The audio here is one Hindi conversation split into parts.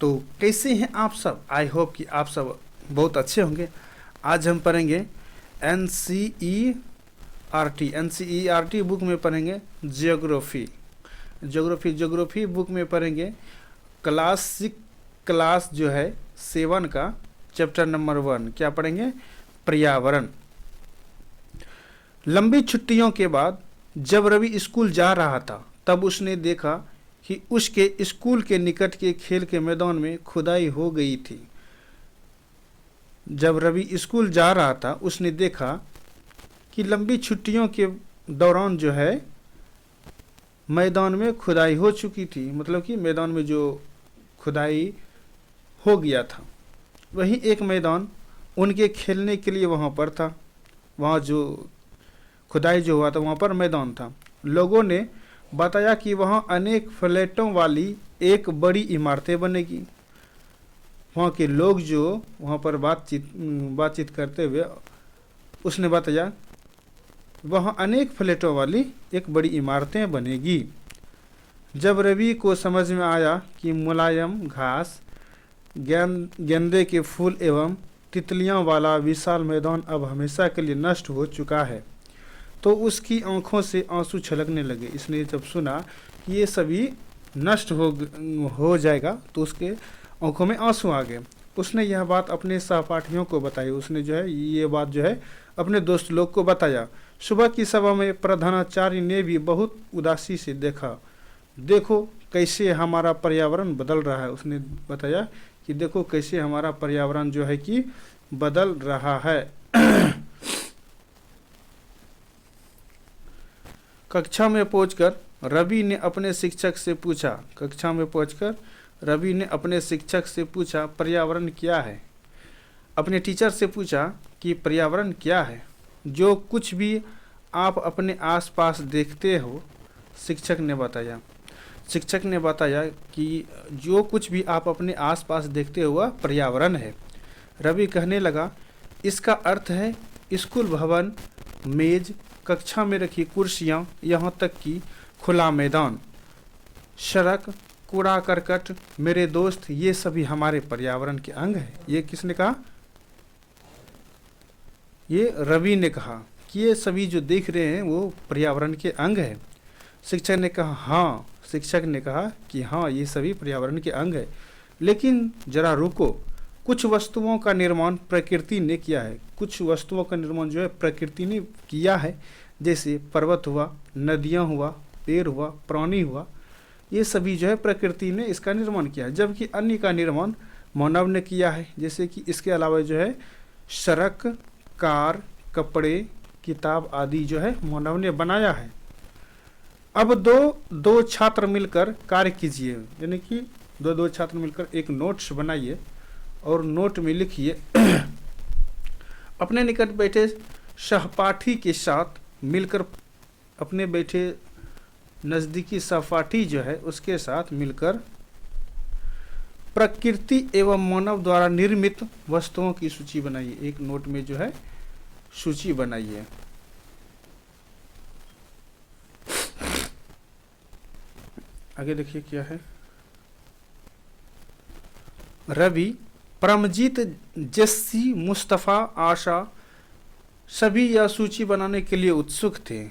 तो कैसे हैं आप सब? आई होप कि आप सब बहुत अच्छे होंगे। आज हम पढ़ेंगे N C E R T book में पढ़ेंगे जियोग्राफी। ज्योग्राफी बुक में पढ़ेंगे क्लास जो है 7 का चैप्टर नंबर 1। क्या पढ़ेंगे? पर्यावरण। लंबी छुट्टियों के बाद जब रवि स्कूल जा रहा था तब उसने देखा कि उसके स्कूल के निकट के खेल के मैदान में खुदाई हो गई थी। जब रवि स्कूल जा रहा था उसने देखा कि लंबी छुट्टियों के दौरान जो है मैदान में खुदाई हो चुकी थी, मतलब कि मैदान में जो खुदाई हो गया था वही एक मैदान उनके खेलने के लिए वहाँ पर था। वहाँ जो खुदाई जो हुआ था वहाँ पर मैदान था। लोगों ने बताया कि वहाँ अनेक फ्लैटों वाली एक बड़ी इमारतें बनेगी। वहाँ के लोग जो वहाँ पर बातचीत करते हुए उसने बताया वहाँ अनेक फ्लैटों वाली एक बड़ी इमारतें बनेगी। जब रवि को समझ में आया कि मुलायम घास, गेंदे के फूल एवं तितलियों वाला विशाल मैदान अब हमेशा के लिए नष्ट हो चुका है तो उसकी आंखों से आंसू छलकने लगे। इसने जब सुना कि ये सभी नष्ट हो जाएगा तो उसके आंखों में आंसू आ गए। उसने यह बात अपने सहपाठियों को बताई। उसने जो है ये बात जो है अपने दोस्त लोग को बताया। सुबह की सभा में प्रधानाचार्य ने भी बहुत उदासी से देखा। देखो कैसे हमारा पर्यावरण बदल रहा है। उसने बताया कि देखो कैसे हमारा पर्यावरण जो है कि बदल रहा है। कक्षा में पहुंचकर रवि ने अपने शिक्षक से पूछा पर्यावरण क्या है। अपने टीचर से पूछा कि पर्यावरण क्या है। जो कुछ भी आप अपने आसपास देखते हो, शिक्षक ने बताया कि जो कुछ भी आप अपने आसपास देखते हो वह पर्यावरण है। रवि कहने लगा इसका अर्थ है स्कूल भवन, मेज, कक्षा में रखी कुर्सियाँ, यहाँ तक कि खुला मैदान, सड़क, कूड़ा करकट, मेरे दोस्त, ये सभी हमारे पर्यावरण के अंग हैं। ये किसने कहा? ये रवि ने कहा कि ये सभी जो देख रहे हैं वो पर्यावरण के अंग हैं। शिक्षक ने कहा कि हाँ ये सभी पर्यावरण के अंग है। लेकिन जरा रुको, कुछ वस्तुओं का निर्माण प्रकृति ने किया है। कुछ वस्तुओं का निर्माण जो है प्रकृति ने किया है, जैसे पर्वत हुआ, नदियाँ हुआ, पेड़ हुआ, प्राणी हुआ, ये सभी जो है प्रकृति ने इसका निर्माण किया है। जबकि अन्य का निर्माण मानव ने किया है, जैसे कि इसके अलावा जो है सड़क, कार, कपड़े, किताब आदि जो है मानव ने बनाया है। अब दो छात्र मिलकर कार्य कीजिए, यानी कि दो छात्र मिलकर एक नोट्स बनाइए और नोट में लिखिए अपने निकट बैठे सहपाठी के साथ मिलकर, अपने बैठे नज़दीकी सहपाठी जो है उसके साथ मिलकर प्रकृति एवं मानव द्वारा निर्मित वस्तुओं की सूची बनाइए। एक नोट में जो है सूची बनाइए। आगे देखिए क्या है। रवि, परमजीत, जेस्सी, मुस्तफ़ा, आशा सभी यह सूची बनाने के लिए उत्सुक थे।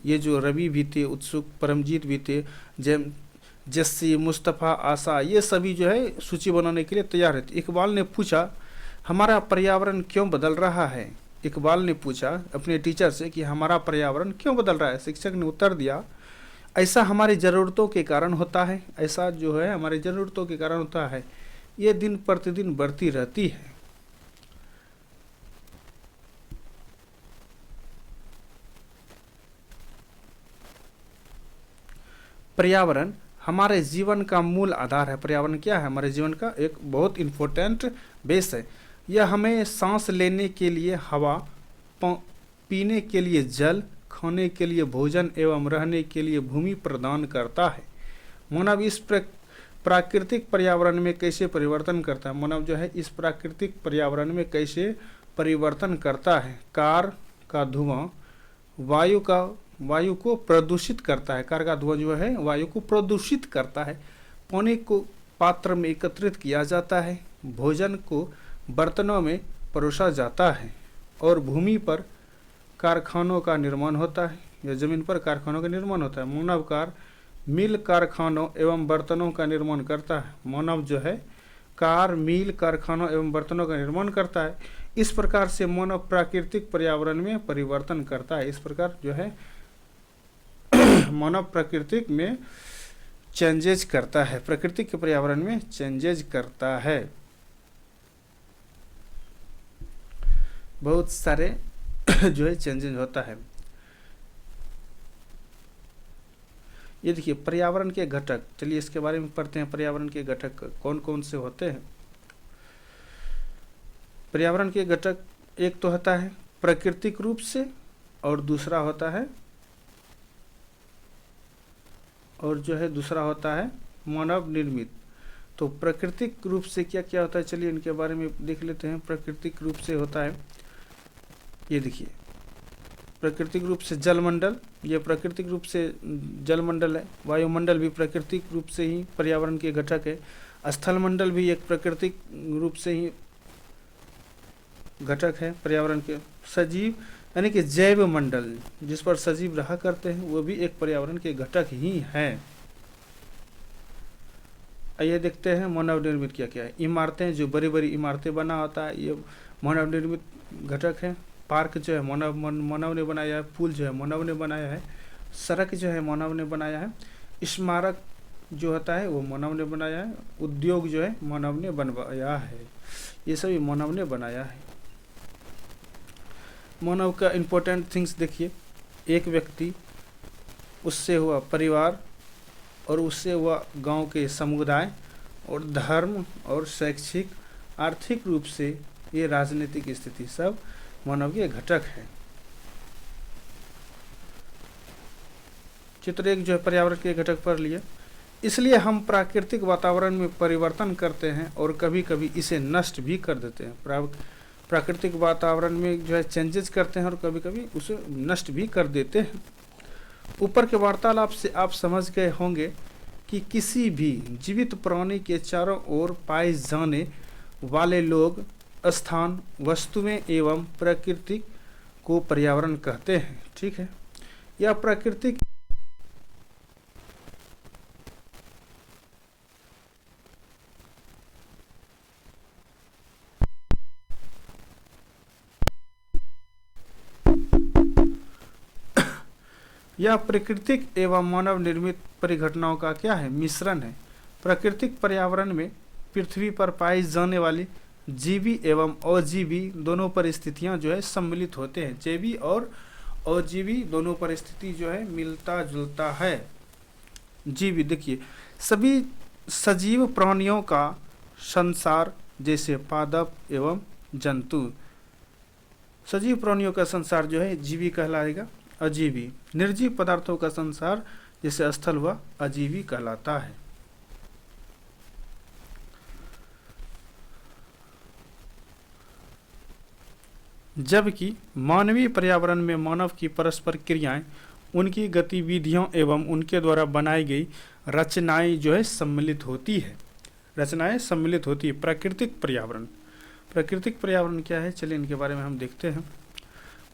ये जो रवि भी थे उत्सुक, परमजीत भी थे, जेस्सी, मुस्तफ़ा, आशा, ये सभी जो है सूची बनाने के लिए तैयार थे। इकबाल ने पूछा हमारा पर्यावरण क्यों बदल रहा है? इकबाल ने पूछा अपने टीचर से कि हमारा पर्यावरण क्यों बदल रहा है? शिक्षक ने उत्तर दिया ऐसा हमारी ज़रूरतों के कारण होता है। ऐसा जो है हमारी ज़रूरतों के कारण होता है। ये दिन प्रतिदिन बढ़ती रहती है। पर्यावरण हमारे जीवन का मूल आधार है। पर्यावरण क्या है? हमारे जीवन का एक बहुत इम्पोर्टेंट बेस है। यह हमें सांस लेने के लिए हवा, पीने के लिए जल, खाने के लिए भोजन एवं रहने के लिए भूमि प्रदान करता है। मानव इस प्राकृतिक पर्यावरण में कैसे परिवर्तन करता है? मानव जो है इस प्राकृतिक पर्यावरण में कैसे परिवर्तन करता है? कार का धुआं वायु को प्रदूषित करता है। कार का धुआं जो है वायु को प्रदूषित करता है। पात्र में एकत्रित किया जाता है, भोजन को बर्तनों में परोसा जाता है और भूमि पर कारखानों का निर्माण होता है या जमीन पर कारखानों का निर्माण होता है। मानव कार मिल कारखानों एवं बर्तनों का निर्माण करता है। मानव जो है कार मिल कारखानों एवं बर्तनों का निर्माण करता है। इस प्रकार से मानव प्राकृतिक पर्यावरण में परिवर्तन करता है। इस प्रकार जो है मानव प्राकृतिक में चेंजेज करता है, प्राकृतिक के पर्यावरण में चेंजेज करता है। बहुत सारे जो है चेंजेज होता है। ये देखिए पर्यावरण के घटक, चलिए इसके बारे में पढ़ते हैं। पर्यावरण के घटक कौन कौन से होते हैं। पर्यावरण के घटक एक तो होता है प्राकृतिक रूप से और दूसरा होता है मानव निर्मित। तो प्राकृतिक रूप से क्या क्या होता है, चलिए इनके बारे में देख लेते हैं। प्राकृतिक रूप से होता है, ये देखिए प्राकृतिक रूप से जलमंडल, ये प्राकृतिक रूप से जलमंडल है। वायुमंडल भी प्राकृतिक रूप से ही पर्यावरण के घटक है। स्थलमंडल भी एक प्राकृतिक रूप से ही घटक है पर्यावरण के। सजीव यानी कि जैव मंडल जिस पर सजीव रहा करते हैं वो भी एक पर्यावरण के घटक ही हैं। आइए देखते हैं मानव निर्मित क्या क्या है। इमारतें, जो बड़ी बड़ी इमारतें बना होता है, ये मानव निर्मित घटक है। पार्क जो है मानव ने बनाया है। पुल जो है मानव ने बनाया है। सड़क जो है मानव ने बनाया है। स्मारक जो होता है वो मानव ने बनाया है। उद्योग जो है मानव ने बनवाया है। ये सभी मानव ने बनाया है। मानव का इम्पोर्टेंट थिंग्स देखिए, एक व्यक्ति, उससे हुआ परिवार और उससे हुआ गांव के समुदाय और धर्म और शैक्षिक आर्थिक रूप से ये राजनीतिक स्थिति सब मानव के घटक है। चित्र एक जो है पर्यावरण के घटक पर लिए। इसलिए हम प्राकृतिक वातावरण में परिवर्तन करते हैं और कभी कभी इसे नष्ट भी कर देते हैं। प्राकृतिक वातावरण में जो है चेंजेस करते हैं और कभी कभी उसे नष्ट भी कर देते हैं। ऊपर के वार्तालाप से आप समझ गए होंगे कि किसी भी जीवित प्राणी के चारों ओर पाए जाने वाले लोग, स्थान, वस्तुएं एवं प्रकृति को पर्यावरण कहते हैं। ठीक है, यह प्राकृतिक यह प्राकृतिक एवं मानव निर्मित परिघटनाओं का क्या है, मिश्रण है। प्राकृतिक पर्यावरण में पृथ्वी पर पाई जाने वाली जीवी एवं अजीवी दोनों परिस्थितियां जो है सम्मिलित होते हैं। जैवी और अजीवी दोनों परिस्थिति जो है मिलता जुलता है। जीवी देखिए सभी सजीव प्राणियों का संसार, जैसे पादप एवं जंतु। सजीव प्राणियों का संसार जो है जीवी कहलाएगा। अजीवी निर्जीव पदार्थों का संसार जैसे स्थल हुआ अजीवी कहलाता है। जबकि मानवीय पर्यावरण में मानव की परस्पर क्रियाएं, उनकी गतिविधियों एवं उनके द्वारा बनाई गई रचनाएं जो है सम्मिलित होती है। रचनाएं सम्मिलित होती है। प्राकृतिक पर्यावरण क्या है, चलिए इनके बारे में हम देखते हैं।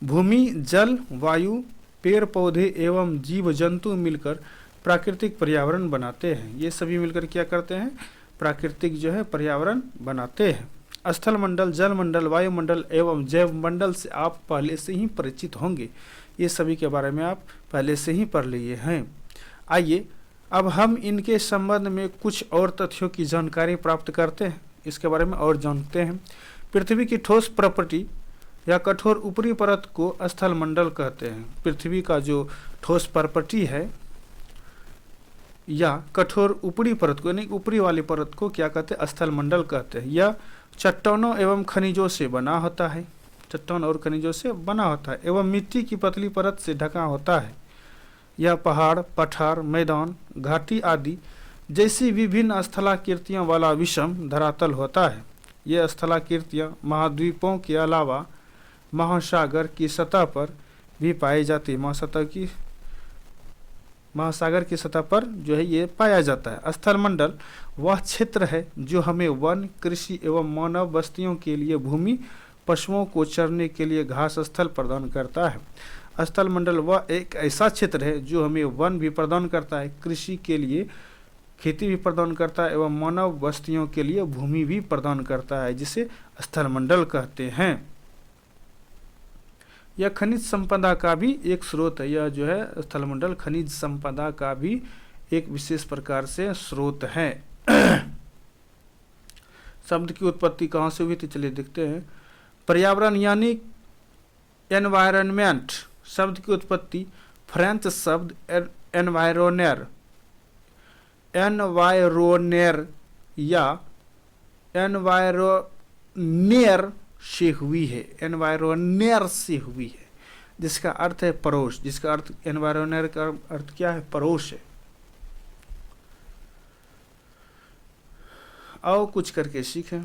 भूमि, जल, वायु, पेड़ पौधे एवं जीव जंतु मिलकर प्राकृतिक पर्यावरण बनाते हैं। ये सभी मिलकर क्या करते हैं, प्राकृतिक जो है पर्यावरण बनाते हैं। स्थल मंडल, जल मंडल, वायुमंडल एवं जैव मंडल से आप पहले से ही परिचित होंगे। ये सभी के बारे में आप पहले से ही पढ़ लिए हैं। आइए अब हम इनके संबंध में कुछ और तथ्यों की जानकारी प्राप्त करते हैं, इसके बारे में और जानते हैं। पृथ्वी की ठोस प्रॉपर्टी या कठोर ऊपरी परत को स्थल मंडल कहते हैं। पृथ्वी का जो ठोस प्रॉपर्टी है या कठोर ऊपरी परत को, यानी ऊपरी वाली परत को क्या कहते हैं, स्थल मंडल कहते हैं। यह चट्टानों एवं खनिजों से बना होता है। चट्टान और खनिजों से बना होता है एवं मिट्टी की पतली परत से ढका होता है। यह पहाड़, पठार, मैदान, घाटी आदि जैसी विभिन्न स्थलाकृतियों वाला विषम धरातल होता है। ये स्थलाकृतियां महाद्वीपों के अलावा महासागर की सतह पर भी पाई जाती है। महासागर की महासागर की सतह पर जो है ये पाया जाता है। स्थलमंडल वह क्षेत्र है जो हमें वन, कृषि एवं मानव बस्तियों के लिए भूमि, पशुओं को चरने के लिए घास स्थल प्रदान करता है। स्थलमंडल वह एक ऐसा क्षेत्र है जो हमें वन भी प्रदान करता है, कृषि के लिए खेती भी प्रदान करता है एवं मानव बस्तियों के लिए भूमि भी प्रदान करता है, जिसे स्थलमंडल कहते हैं। यह खनिज संपदा का भी एक स्रोत है। यह जो है स्थलमंडल खनिज संपदा का भी एक विशेष प्रकार से स्रोत है। शब्द की उत्पत्ति कहाँ से हुई थी, चलिए देखते हैं। पर्यावरण यानी एनवायरनमेंट शब्द की उत्पत्ति फ्रेंच शब्द एनवायरोनेर या एनवायरोनेर से हुई है, एनवायरोनेर से हुई है, जिसका अर्थ है पड़ोस। जिसका अर्थ एनवायरोनेर का अर्थ क्या है, पड़ोस है। आओ कुछ करके सीखें।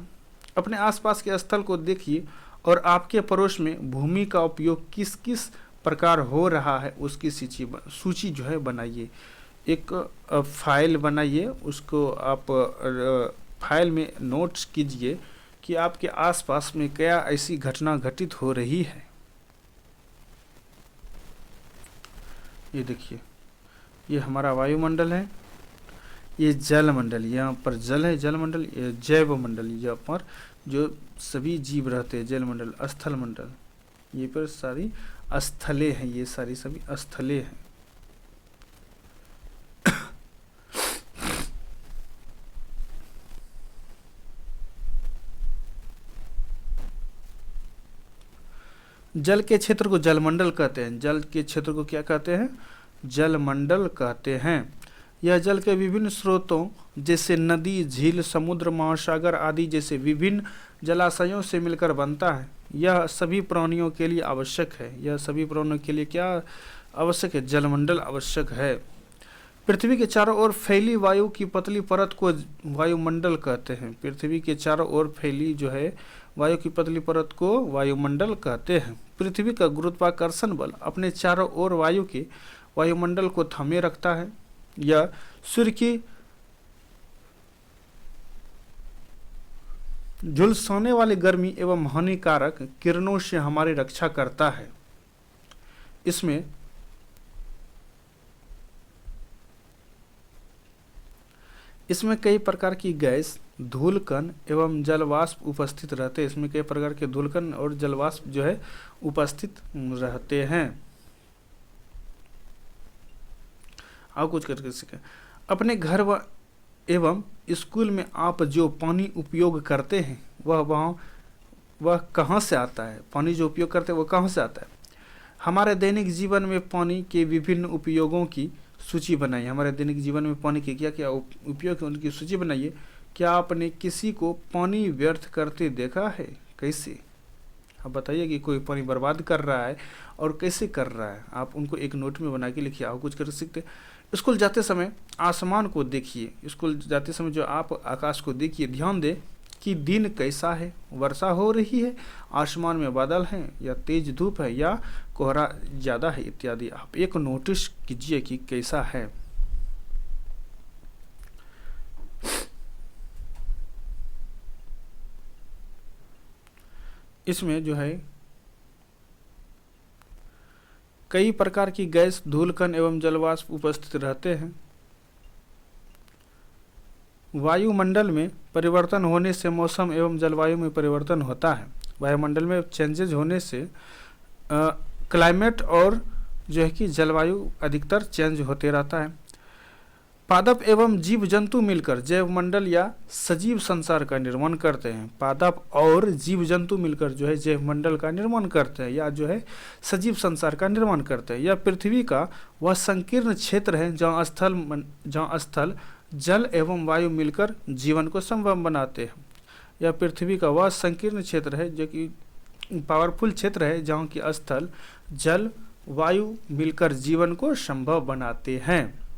अपने आसपास के स्थल को देखिए और आपके पड़ोस में भूमि का उपयोग किस किस प्रकार हो रहा है उसकी सूची जो है बनाइए। एक फाइल बनाइए, उसको आप फाइल में नोट्स कीजिए कि आपके आसपास में क्या ऐसी घटना घटित हो रही है। ये देखिए, ये हमारा वायुमंडल है, ये जलमंडल, यहाँ पर जल है जलमंडल, ये जैव मंडल, यहाँ पर जो सभी जीव रहते हैं जलमंडल, स्थलमंडल, ये पर सारी स्थलें हैं, ये सारी सभी स्थलें हैं। जल के क्षेत्र को जलमंडल कहते हैं। जल के क्षेत्र को क्या कहते हैं, जलमंडल कहते हैं। यह जल के विभिन्न स्रोतों जैसे नदी, झील, समुद्र, महासागर आदि जैसे विभिन्न जलाशयों से मिलकर बनता है। यह सभी प्राणियों के लिए आवश्यक है। यह सभी प्राणियों के लिए क्या आवश्यक है, जलमंडल आवश्यक है। पृथ्वी के चारों ओर फैली वायु की पतली परत को वायुमंडल कहते हैं। पृथ्वी के चारों ओर फैली जो है वायु की पतली परत को वायुमंडल कहते हैं। पृथ्वी का गुरुत्वाकर्षण बल अपने चारों ओर वायुमंडल को थामे रखता है। यह सूर्य की झुलसाने वाली गर्मी एवं हानिकारक किरणों से हमारी रक्षा करता है। इसमें कई प्रकार की गैस, धूलकण एवं जलवाष्प उपस्थित रहते हैं। इसमें कई प्रकार के धूलकण और जलवाष्प जो है उपस्थित रहते हैं। आओ कुछ करके सीखें। अपने घर एवं स्कूल में आप जो पानी उपयोग करते हैं वह कहाँ से आता है। पानी जो उपयोग करते हैं वह कहाँ से आता है। हमारे दैनिक जीवन में पानी के विभिन्न उपयोगों की सूची बनाइए। हमारे दैनिक जीवन में पानी के क्या क्या उपयोग है उनकी सूची बनाइए। क्या आपने किसी को पानी व्यर्थ करते देखा है, कैसे? आप बताइए कि कोई पानी बर्बाद कर रहा है और कैसे कर रहा है। आप उनको एक नोट में बना के लिखिए। आओ कुछ कर सकते। स्कूल जाते समय आसमान को देखिए। स्कूल जाते समय जो आप आकाश को देखिए, ध्यान दें कि दिन कैसा है, वर्षा हो रही है, आसमान में बादल हैं या तेज धूप है या कोहरा ज़्यादा है इत्यादि। आप एक नोटिस कीजिए कि कैसा है। इसमें जो है कई प्रकार की गैस, धूलकण एवं जलवाष्प उपस्थित रहते हैं। वायुमंडल में परिवर्तन होने से मौसम एवं जलवायु में परिवर्तन होता है। वायुमंडल में चेंजेज होने से क्लाइमेट और जो है कि जलवायु अधिकतर चेंज होते रहता है। पादप एवं जीव जंतु मिलकर जैव मंडल या सजीव संसार का निर्माण करते हैं। पादप और जीव जंतु मिलकर जो है जैव मंडल का निर्माण करते हैं या जो है सजीव संसार का निर्माण करते हैं। यह पृथ्वी का वह संकीर्ण क्षेत्र है जहाँ स्थल जल एवं वायु मिलकर जीवन को संभव बनाते हैं। यह पृथ्वी का वह संकीर्ण क्षेत्र है जो कि पावरफुल क्षेत्र है जहाँ की स्थल जल वायु मिलकर जीवन को संभव बनाते हैं।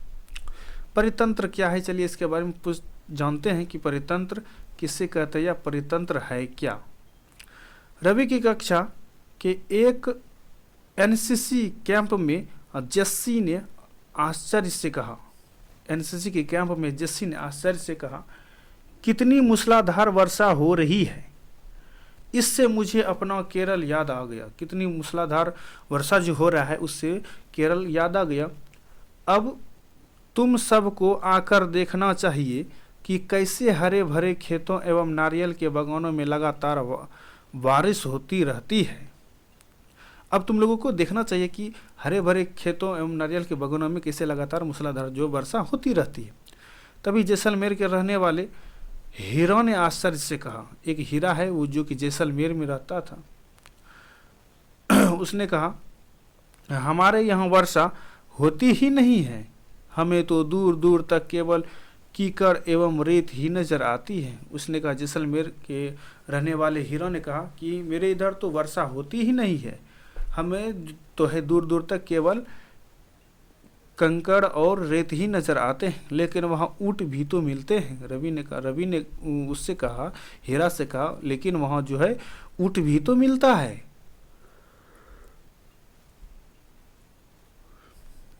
परितंत्र क्या है, चलिए इसके बारे में कुछ जानते हैं कि परितंत्र किसे कहते हैं या परितंत्र है क्या। रवि की कक्षा के एक एनसीसी कैंप में जेस्सी ने आश्चर्य से कहा, एनसीसी के कैंप में जेस्सी ने आश्चर्य से कहा, कितनी मूसलाधार वर्षा हो रही है, इससे मुझे अपना केरल याद आ गया। कितनी मूसलाधार वर्षा जो हो रहा है उससे केरल याद आ गया। अब तुम सबको आकर देखना चाहिए कि कैसे हरे भरे खेतों एवं नारियल के बागानों में लगातार बारिश होती रहती है। अब तुम लोगों को देखना चाहिए कि हरे भरे खेतों एवं नारियल के बागानों में कैसे लगातार मूसलाधार जो वर्षा होती रहती है। तभी जैसलमेर के रहने वाले हीरा ने आश्चर्य से कहा, एक हीरा है वो जो कि जैसलमेर में रहता था, उसने कहा, हमारे यहाँ वर्षा होती ही नहीं है, हमें तो दूर दूर तक केवल कीकड़ एवं रेत ही नजर आती है। उसने कहा, जैसलमेर के रहने वाले हीरो ने कहा कि मेरे इधर तो वर्षा होती ही नहीं है, हमें तो है दूर दूर तक केवल कंकड़ और रेत ही नजर आते हैं, लेकिन वहाँ ऊँट भी तो मिलते हैं। रवि ने उससे कहा, हीरा से कहा, लेकिन वहाँ जो है ऊँट भी तो मिलता है।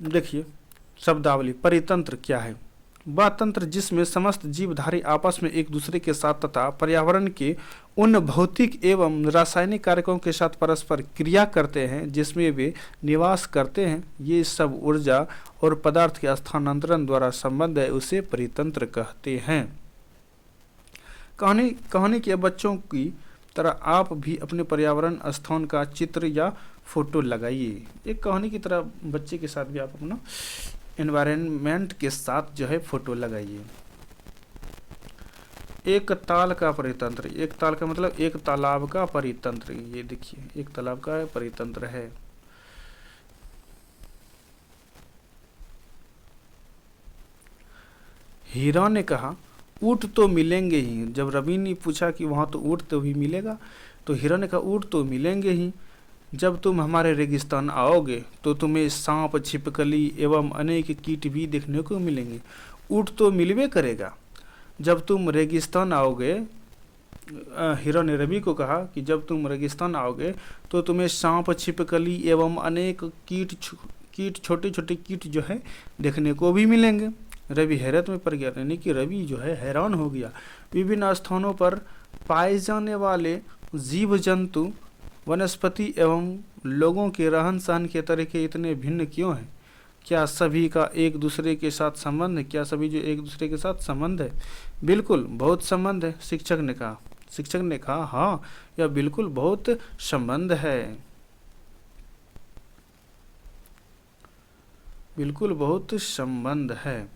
देखिए शब्दावली, परितंत्र क्या है? वह तंत्र जिसमें समस्त जीवधारी आपस में एक दूसरे के साथ तथा पर्यावरण के उन भौतिक एवं रासायनिक कारकों के साथ परस्पर क्रिया करते हैं जिसमें वे निवास करते हैं। ये सब ऊर्जा और पदार्थ के स्थानांतरण द्वारा संबंध है, उसे परितंत्र कहते हैं। कहानी के बच्चों की तरह आप भी अपने पर्यावरण स्थान का चित्र या फोटो लगाइए। एक कहानी की तरह बच्चे के साथ भी आप अपना एनवायरनमेंट के साथ जो है फोटो लगाइए। एक ताल का परितंत्र, एक ताल का मतलब एक तालाब का परितंत्र। ये देखिए एक तालाब का परितंत्र है। हीरा ने कहा, ऊँट तो मिलेंगे ही। जब रवि ने पूछा कि वहाँ तो ऊँट तो भी मिलेगा, तो हीरा ने कहा, ऊँट तो मिलेंगे ही। जब तुम हमारे रेगिस्तान आओगे तो तुम्हें सांप, छिपकली एवं अनेक कीट भी देखने को मिलेंगे। ऊँट तो मिलवे करेगा। जब तुम रेगिस्तान आओगे, हीरा ने रवि को कहा कि जब तुम रेगिस्तान आओगे तो तुम्हें सांप, छिपकली एवं अनेक कीट छोटे छोटे कीट जो है देखने को भी मिलेंगे। रवि हैरत में पड़ गया, यानी कि रवि जो है हैरान हो गया। विभिन्न स्थानों पर पाए जाने वाले जीव जंतु, वनस्पति एवं लोगों के रहन सहन के तरीके इतने भिन्न क्यों हैं? क्या सभी का एक दूसरे के साथ संबंध है? क्या सभी जो एक दूसरे के साथ संबंध है? बिल्कुल बहुत संबंध है, शिक्षक ने कहा हाँ, यह बिल्कुल बहुत संबंध है, बिल्कुल बहुत संबंध है।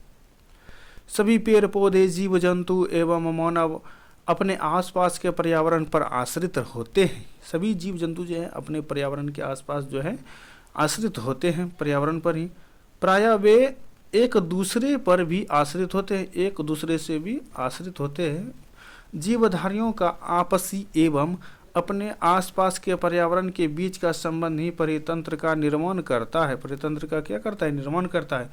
सभी पेड़ पौधे, जीव जंतु एवं मानव अपने आसपास के पर्यावरण पर आश्रित होते हैं। सभी जीव जंतु जो है अपने पर्यावरण के आसपास जो है आश्रित होते हैं, पर्यावरण पर ही। प्रायः वे एक दूसरे पर भी आश्रित होते हैं, एक दूसरे से भी आश्रित होते हैं। जीवधारियों का आपसी एवं अपने आसपास के पर्यावरण के बीच का संबंध ही परितंत्र का निर्माण करता है। परितंत्र का क्या करता है? निर्माण करता है।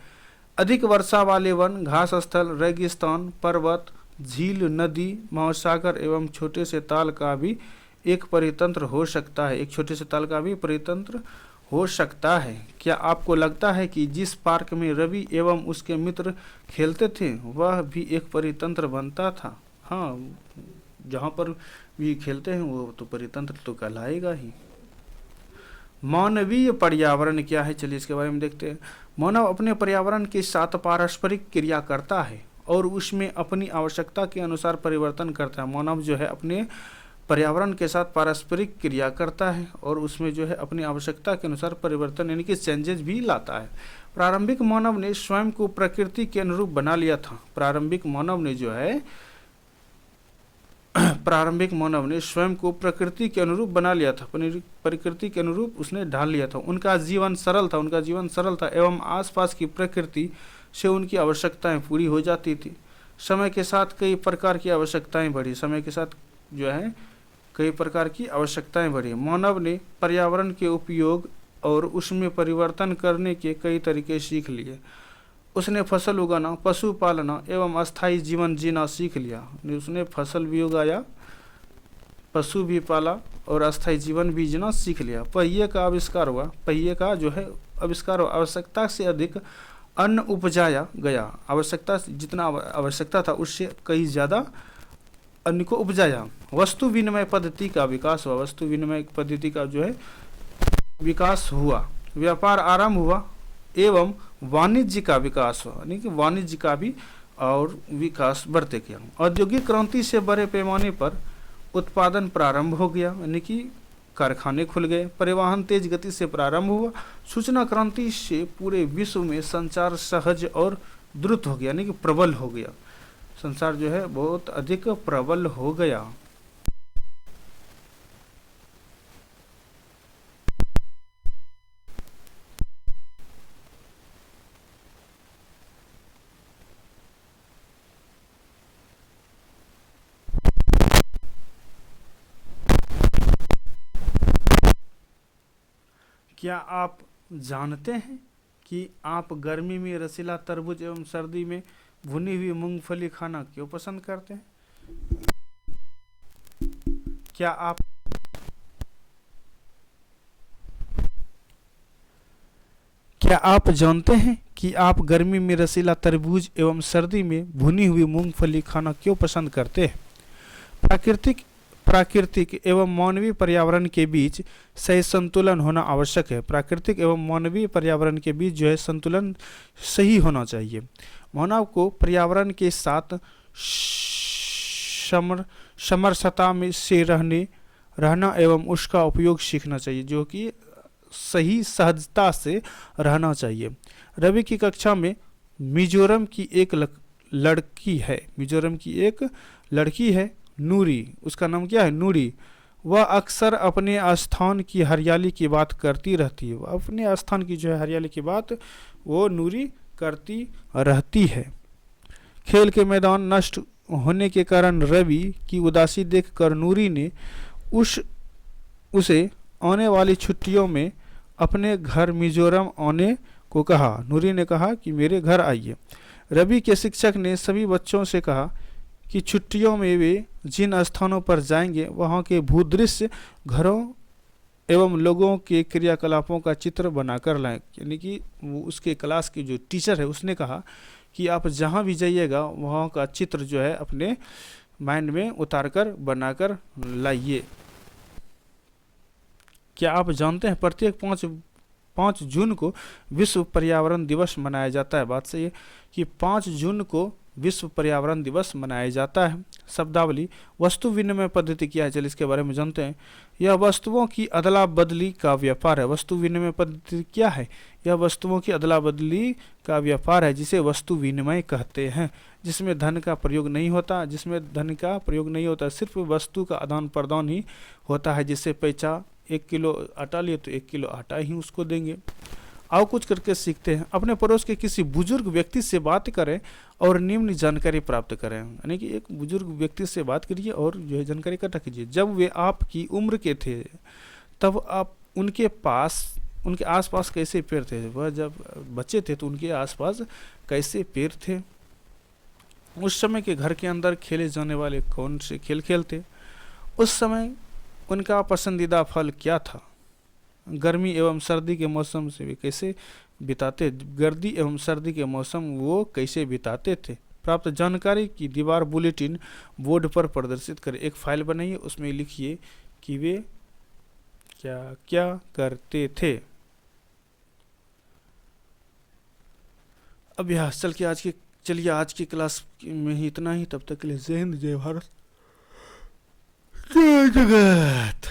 अधिक वर्षा वाले वन, घास स्थल, रेगिस्तान, पर्वत, झील, नदी, महासागर एवं छोटे से ताल का भी एक परितंत्र हो सकता है। एक छोटे से ताल का भी परितंत्र हो सकता है। क्या आपको लगता है कि जिस पार्क में रवि एवं उसके मित्र खेलते थे वह भी एक परितंत्र बनता था? हाँ, जहाँ पर भी खेलते हैं वो तो परितंत्र तो कहलाएगा ही। मानवीय पर्यावरण क्या है? चलिए इसके बारे में देखते हैं। मानव अपने पर्यावरण के साथ पारस्परिक क्रिया करता है और उसमें अपनी आवश्यकता के अनुसार परिवर्तन करता है। मानव जो है अपने पर्यावरण के साथ पारस्परिक क्रिया करता है और उसमें जो है अपनी आवश्यकता के अनुसार परिवर्तन यानी कि चेंजेस भी लाता है। प्रारंभिक मानव ने स्वयं को प्रकृति के अनुरूप बना लिया था। प्रारंभिक मानव ने स्वयं को प्रकृति के अनुरूप बना लिया था, प्रकृति के अनुरूप उसने ढाल लिया था। उनका जीवन सरल था एवं आसपास की प्रकृति से उनकी आवश्यकताएं पूरी हो जाती थी। समय के साथ कई प्रकार की आवश्यकताएं बढ़ी। समय के साथ जो है कई प्रकार की आवश्यकताएं बढ़ी। मानव ने पर्यावरण के उपयोग और उसमें परिवर्तन करने के कई तरीके सीख लिए। उसने फसल उगाना, पशु पालना एवं अस्थायी जीवन जीना सीख लिया। उसने फसल भी उगाया, पशु भी पाला और अस्थायी जीवन भी जीना सीख लिया। पहिए का आविष्कार हुआ। पहिए का जो है आविष्कार हुआ। आवश्यकता से अधिक अन्न उपजाया गया, आवश्यकता जितना आवश्यकता था उससे कहीं ज़्यादा अन्न को उपजाया। वस्तु विनिमय पद्धति का विकास हुआ, वस्तु विनिमय पद्धति का जो है विकास हुआ। व्यापार आरंभ हुआ एवं वाणिज्य का विकास हुआ, यानी कि वाणिज्य का भी और विकास बढ़ते गया। औद्योगिक क्रांति से बड़े पैमाने पर उत्पादन प्रारंभ हो गया, यानी कि कारखाने खुल गए। परिवहन तेज गति से प्रारंभ हुआ। सूचना क्रांति से पूरे विश्व में संचार सहज और द्रुत हो गया, यानी कि प्रबल हो गया। संसार जो है बहुत अधिक प्रबल हो गया। क्या आप जानते हैं कि आप गर्मी में रसीला तरबूज एवं सर्दी में भुनी हुई मूंगफली खाना क्यों पसंद करते हैं? क्या आप क्या आप जानते हैं कि आप गर्मी में रसीला तरबूज एवं सर्दी में भुनी हुई मूंगफली खाना क्यों पसंद करते हैं? प्राकृतिक एवं मानवीय पर्यावरण के बीच सही संतुलन होना आवश्यक है। प्राकृतिक एवं मानवीय पर्यावरण के बीच जो है संतुलन सही होना चाहिए। मानव को पर्यावरण के साथ समरसता में से रहना एवं उसका उपयोग सीखना चाहिए, जो कि सही सहजता से रहना चाहिए। रवि की कक्षा में मिजोरम की एक लड़की है नूरी, उसका नाम क्या है? नूरी। वह अक्सर अपने स्थान की हरियाली की बात करती रहती है। वह अपने स्थान की जो है हरियाली की बात वो नूरी करती रहती है। खेल के मैदान नष्ट होने के कारण रवि की उदासी देखकर नूरी ने उसे आने वाली छुट्टियों में अपने घर मिजोरम आने को कहा। नूरी ने कहा कि मेरे घर आइए। रवि के शिक्षक ने सभी बच्चों से कहा कि छुट्टियों में वे जिन स्थानों पर जाएंगे वहाँ के भूदृश्य, घरों एवं लोगों के क्रियाकलापों का चित्र बनाकर लाएं। यानी कि वो उसके क्लास की जो टीचर है उसने कहा कि आप जहाँ भी जाइएगा वहाँ का चित्र जो है अपने माइंड में उतारकर बनाकर लाइए। क्या आप जानते हैं प्रत्येक 5 जून को विश्व पर्यावरण दिवस मनाया जाता है? बात सही है कि 5 जून को विश्व पर्यावरण दिवस मनाया जाता है। शब्दावली। वस्तु विनिमय पद्धति क्या है? चलिए इसके बारे में जानते हैं। यह वस्तुओं की अदला बदली का व्यापार है। वस्तु विनिमय पद्धति क्या है? यह वस्तुओं की अदला बदली का व्यापार है जिसे वस्तु विनिमय कहते हैं, जिसमें धन का प्रयोग नहीं होता, सिर्फ वस्तु का आदान प्रदान ही होता है। जिससे पैसा 1 किलो आटा लिए तो 1 किलो आटा ही उसको देंगे। आओ कुछ करके सीखते हैं। अपने पड़ोस के किसी बुजुर्ग व्यक्ति से बात करें और निम्न जानकारी प्राप्त करें। यानी कि एक बुजुर्ग व्यक्ति से बात करिए और जो है जानकारी इकट्ठा कीजिए। जब वे आपकी उम्र के थे तब आप उनके आसपास कैसे पेड़ थे? वह जब बच्चे थे तो उनके आसपास कैसे पेड़ थे? उस समय के घर के अंदर खेले जाने वाले कौन से खेल खेलते? उस समय उनका पसंदीदा फल क्या था? गर्मी एवं सर्दी के मौसम से वे कैसे बिताते? गर्मी एवं सर्दी के मौसम वो कैसे बिताते थे? प्राप्त जानकारी की दीवार बुलेटिन बोर्ड पर प्रदर्शित करें। एक फाइल बनाइए, उसमें लिखिए कि वे क्या क्या करते थे। अभ्यास। चलिए आज की क्लास में ही इतना ही। तब तक के लिए जय हिंद, जय भारत, जय जगत।